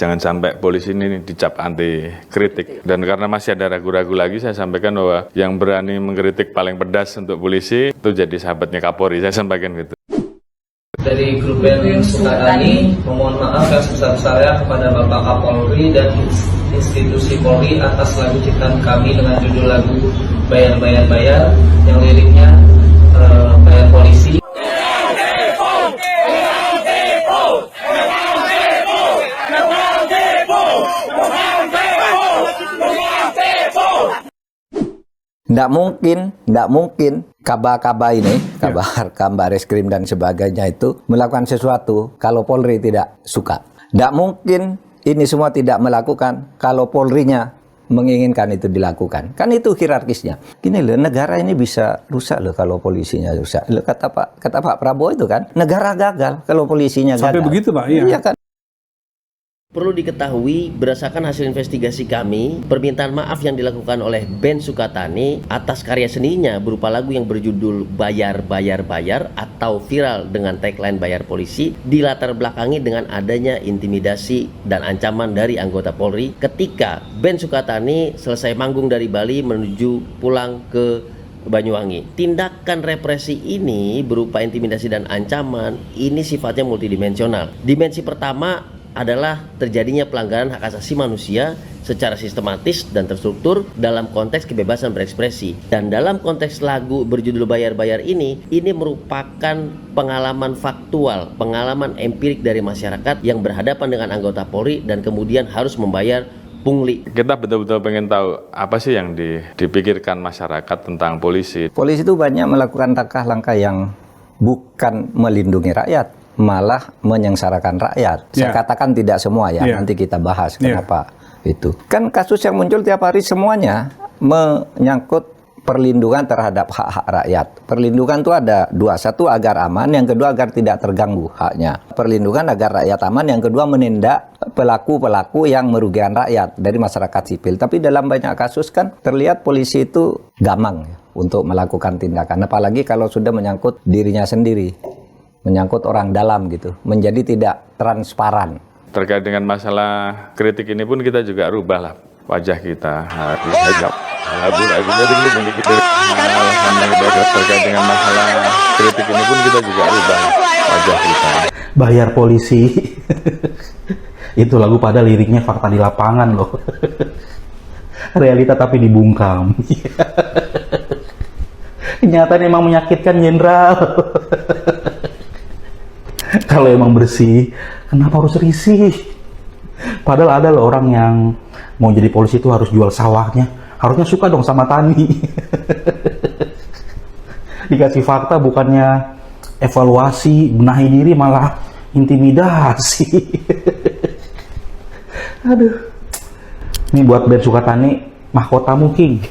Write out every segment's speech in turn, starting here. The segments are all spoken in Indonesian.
jangan sampai polisi ini dicap anti kritik. Dan karena masih ada ragu-ragu lagi, saya sampaikan bahwa yang berani mengkritik paling pedas untuk polisi itu jadi sahabatnya Kapolri, saya sampaikan gitu. Dari grup band Sukatani, memohon maaf yang sebesar-besarnya kepada Bapak Kapolri dan institusi Polri atas lagu ciptaan kami dengan judul lagu Bayar Bayar Bayar yang liriknya bayar polisi. Nggak mungkin Kaba ini, kabar reskrim dan sebagainya itu melakukan sesuatu kalau Polri tidak suka. Nggak mungkin ini semua tidak melakukan kalau Polrinya menginginkan itu dilakukan. Kan itu hierarkisnya. Gini loh, negara ini bisa rusak loh kalau polisinya rusak. Loh, kata Pak Prabowo itu kan, negara gagal kalau polisinya gagal. Sampai begitu Pak? Iya kan? Perlu diketahui, berdasarkan hasil investigasi kami, permintaan maaf yang dilakukan oleh band Sukatani atas karya seninya berupa lagu yang berjudul Bayar Bayar Bayar atau viral dengan tagline Bayar Polisi dilatar belakangi dengan adanya intimidasi dan ancaman dari anggota Polri ketika band Sukatani selesai manggung dari Bali menuju pulang ke Banyuwangi. Tindakan represi ini berupa intimidasi dan ancaman ini sifatnya multidimensional. Dimensi pertama adalah terjadinya pelanggaran hak asasi manusia secara sistematis dan terstruktur dalam konteks kebebasan berekspresi. Dan dalam konteks lagu berjudul Bayar Bayar ini merupakan pengalaman faktual, pengalaman empirik dari masyarakat yang berhadapan dengan anggota Polri dan kemudian harus membayar pungli. Kita betul-betul pengen tahu apa sih yang dipikirkan masyarakat tentang polisi. Polisi itu banyak melakukan langkah-langkah yang bukan melindungi rakyat, malah menyengsarakan rakyat. Saya katakan tidak semua ya, nanti kita bahas kenapa itu. Kan kasus yang muncul tiap hari semuanya menyangkut perlindungan terhadap hak-hak rakyat. Perlindungan itu ada dua, satu agar aman, yang kedua agar tidak terganggu haknya. Perlindungan agar rakyat aman, yang kedua menindak pelaku-pelaku yang merugikan rakyat dari masyarakat sipil. Tapi dalam banyak kasus kan terlihat polisi itu gamang untuk melakukan tindakan, apalagi kalau sudah menyangkut dirinya sendiri, menyangkut orang dalam gitu, menjadi tidak transparan. Terkait dengan masalah kritik ini pun kita juga rubahlah wajah kita. Terkait dengan masalah kritik ini pun kita juga rubah wajah kita. Bayar polisi. Itu lagu pada liriknya fakta di lapangan loh. Realita tapi dibungkam. Kenyataan emang menyakitkan, Jenderal. Kalau emang bersih, kenapa harus risih? Padahal ada loh orang yang mau jadi polisi itu harus jual sawahnya. Harusnya suka dong sama tani. Dikasih fakta bukannya evaluasi, benahi diri, malah intimidasi. Aduh. Ini buat band Sukatani, mahkotamu King.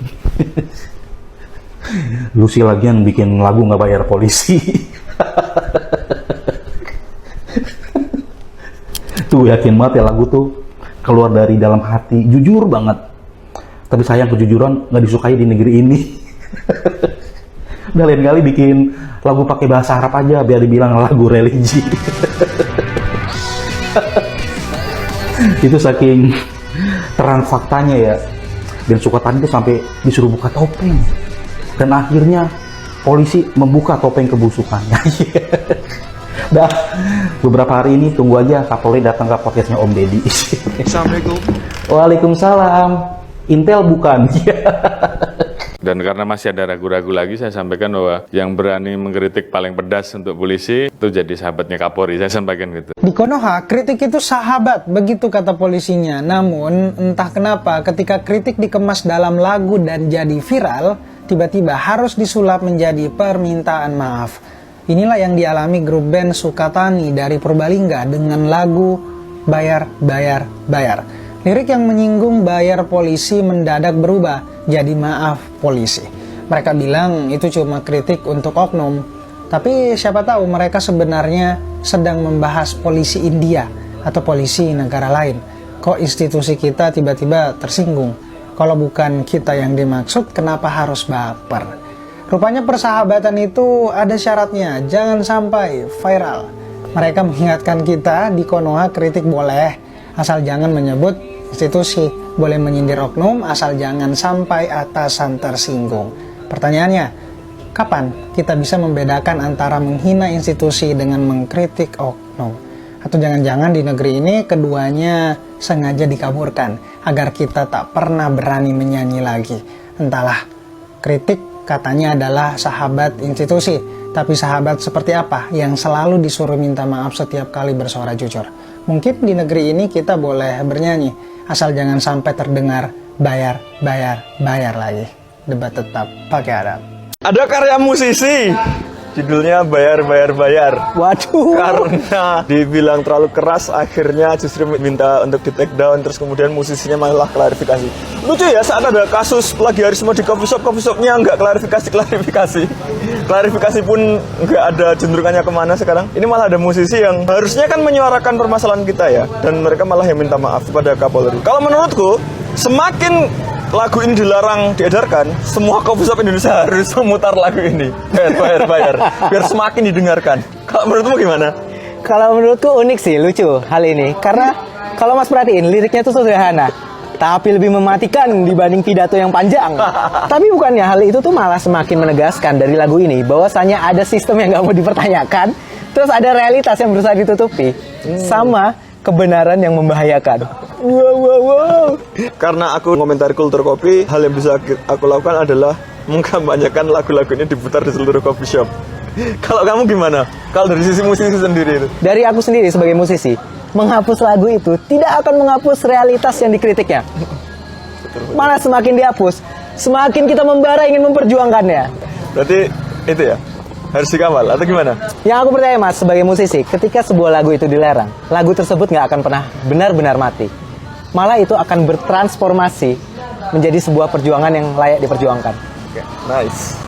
Lu sih lagian bikin lagu nggak bayar polisi. Tuh yakin banget ya lagu tuh keluar dari dalam hati, jujur banget. Tapi sayang kejujuran nggak disukai di negeri ini. Udah lain kali bikin lagu pakai bahasa Arab aja biar dibilang lagu religi. Itu saking terang faktanya ya. Dan Sukatani itu sampai disuruh buka topeng. Dan akhirnya polisi membuka topeng kebusukannya. Dah, beberapa hari ini tunggu aja Kapolri datang ke podcastnya Om Deddy. Assalamualaikum. Waalaikumsalam. Intel bukan. Dan karena masih ada ragu-ragu lagi, saya sampaikan bahwa yang berani mengkritik paling pedas untuk polisi itu jadi sahabatnya Kapolri, saya sampaikan gitu. Di Konoha, kritik itu sahabat, begitu kata polisinya. Namun, entah kenapa ketika kritik dikemas dalam lagu dan jadi viral, tiba-tiba harus disulap menjadi permintaan maaf. Inilah yang dialami grup band Sukatani dari Purbalingga dengan lagu Bayar Bayar Bayar. Lirik yang menyinggung bayar polisi mendadak berubah jadi maaf polisi. Mereka bilang itu cuma kritik untuk oknum, tapi siapa tahu mereka sebenarnya sedang membahas polisi India atau polisi negara lain. Kok institusi kita tiba-tiba tersinggung? Kalau bukan kita yang dimaksud, kenapa harus baper? Rupanya persahabatan itu ada syaratnya, jangan sampai viral. Mereka mengingatkan kita di Konoha kritik boleh, asal jangan menyebut institusi. Boleh menyindir oknum, asal jangan sampai atasan tersinggung. Pertanyaannya, kapan kita bisa membedakan antara menghina institusi dengan mengkritik oknum? Atau jangan-jangan di negeri ini keduanya sengaja dikaburkan agar kita tak pernah berani menyanyi lagi. Entahlah, kritik katanya adalah sahabat institusi, tapi sahabat seperti apa yang selalu disuruh minta maaf setiap kali bersuara jujur? Mungkin di negeri ini kita boleh bernyanyi, asal jangan sampai terdengar bayar, bayar, bayar lagi. Debat tetap pakai adab. Ada karya musisi, judulnya Bayar Bayar Bayar. Waduh. Karena dibilang terlalu keras, akhirnya justru minta untuk di take down, terus kemudian musisinya malah klarifikasi. Lucu ya, saat ada kasus plagiarisme di coffee shopnya nggak klarifikasi. Klarifikasi pun nggak ada cenderungannya kemana sekarang. Ini malah ada musisi yang harusnya kan menyuarakan permasalahan kita ya, dan mereka malah yang minta maaf kepada Kapolri. Kalau menurutku, semakin lagu ini dilarang diedarkan, semua coffee shop Indonesia harus memutar lagu ini. Bayar, biar semakin didengarkan. Kalau menurutmu gimana? Kalau menurutku unik sih, lucu hal ini. Karena kalau Mas perhatiin, liriknya tuh sederhana, tapi lebih mematikan dibanding pidato yang panjang. Tapi bukannya hal itu tuh malah semakin menegaskan dari lagu ini bahwasanya ada sistem yang nggak mau dipertanyakan, terus ada realitas yang berusaha ditutupi, sama kebenaran yang membahayakan. Wow. Karena aku komentari kultur kopi, hal yang bisa aku lakukan adalah mengkampanyekan lagu-lagu ini diputar di seluruh coffee shop. Kalau kamu gimana? Kalau dari sisi musisi sendiri itu? Dari aku sendiri sebagai musisi, menghapus lagu itu tidak akan menghapus realitas yang dikritiknya. Malah semakin dihapus, semakin kita membara ingin memperjuangkannya. Berarti itu ya? Harus dikawal atau gimana? Yang aku percaya Mas, sebagai musisi, ketika sebuah lagu itu dilarang, lagu tersebut nggak akan pernah benar-benar mati. Malah itu akan bertransformasi menjadi sebuah perjuangan yang layak diperjuangkan. Okay, nice.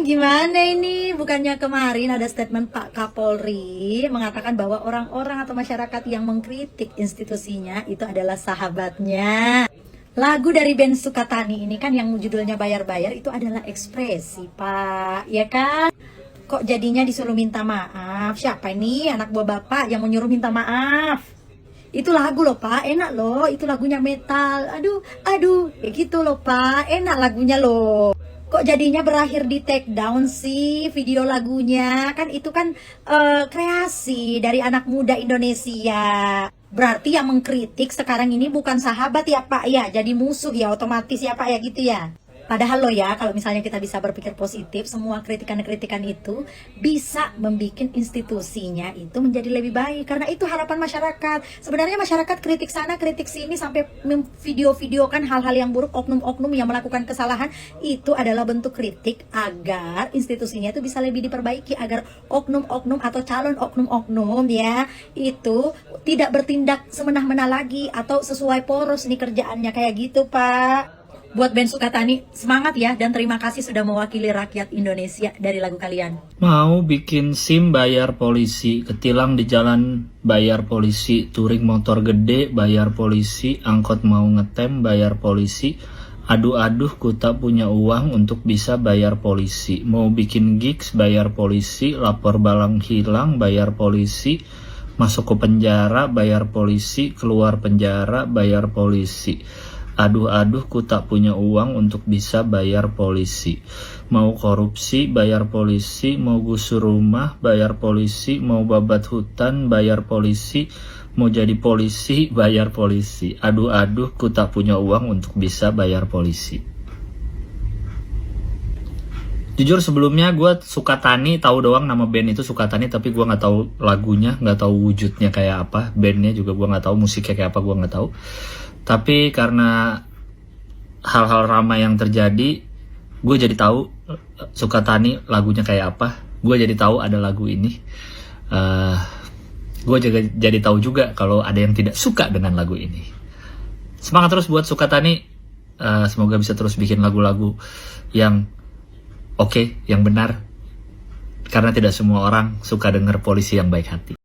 Gimana ini? Bukannya kemarin ada statement Pak Kapolri mengatakan bahwa orang-orang atau masyarakat yang mengkritik institusinya itu adalah sahabatnya. Lagu dari band Sukatani ini kan yang judulnya Bayar-Bayar itu adalah ekspresi, Pak, ya kan? Kok jadinya disuruh minta maaf? Siapa ini anak buah Bapak yang menyuruh minta maaf? Itu lagu loh Pak, enak loh, itu lagunya metal. Aduh, ya gitu loh Pak, enak lagunya loh. Kok jadinya berakhir di take down sih video lagunya? Kan itu kan kreasi dari anak muda Indonesia. Berarti yang mengkritik sekarang ini bukan sahabat ya Pak ya, jadi musuh ya otomatis ya Pak ya gitu ya. Padahal loh ya, kalau misalnya kita bisa berpikir positif, semua kritikan-kritikan itu bisa membuat institusinya itu menjadi lebih baik. Karena itu harapan masyarakat. Sebenarnya masyarakat kritik sana, kritik sini, sampai video-videokan hal-hal yang buruk, oknum-oknum yang melakukan kesalahan. Itu adalah bentuk kritik agar institusinya itu bisa lebih diperbaiki. Agar oknum-oknum atau calon oknum-oknum ya, itu tidak bertindak semena-mena lagi. Atau sesuai poros nih kerjaannya kayak gitu Pak. Buat band Sukatani, semangat ya, dan terima kasih sudah mewakili rakyat Indonesia dari lagu kalian. Mau bikin SIM bayar polisi, ketilang di jalan bayar polisi, touring motor gede bayar polisi, angkot mau ngetem bayar polisi, aduh ku tak punya uang untuk bisa bayar polisi, mau bikin gigs bayar polisi, lapor balang hilang bayar polisi, masuk ke penjara bayar polisi, keluar penjara bayar polisi. Aduh ku tak punya uang untuk bisa bayar polisi. Mau korupsi bayar polisi, mau gusur rumah bayar polisi, mau babat hutan bayar polisi, mau jadi polisi bayar polisi. Aduh ku tak punya uang untuk bisa bayar polisi. Jujur sebelumnya gue Sukatani, tahu doang nama band itu Sukatani, tapi gue nggak tahu lagunya, nggak tahu wujudnya kayak apa, bandnya juga gue nggak tahu, musiknya kayak apa gue nggak tahu. Tapi karena hal-hal ramai yang terjadi, gue jadi tahu Sukatani lagunya kayak apa. Gue jadi tahu ada lagu ini. Gue juga jadi tahu juga kalau ada yang tidak suka dengan lagu ini. Semangat terus buat Sukatani. Semoga bisa terus bikin lagu-lagu yang oke, yang benar. Karena tidak semua orang suka denger polisi yang baik hati.